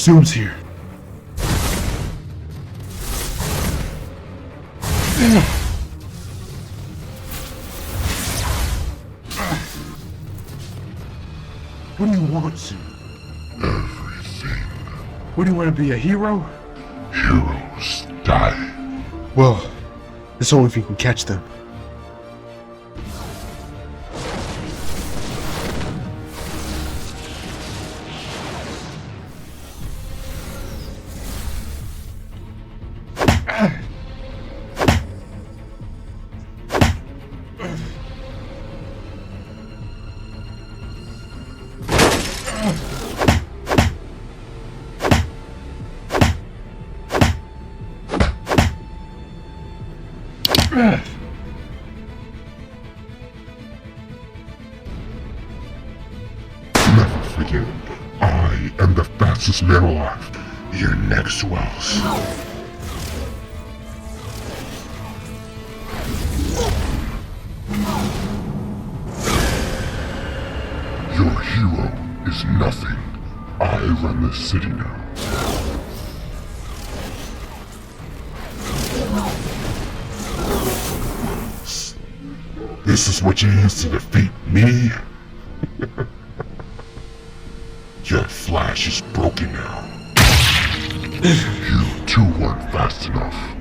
Zoom's here. What do you want, Zoom? Everything. What do you want to be, a hero? Heroes die. Well, it's only if we can catch them. Never forget, I am the fastest man alive. Your neck swells. Your hero is nothing. I run this city now. This is what you used to defeat me? Your flash is broken now. You too weren't fast enough.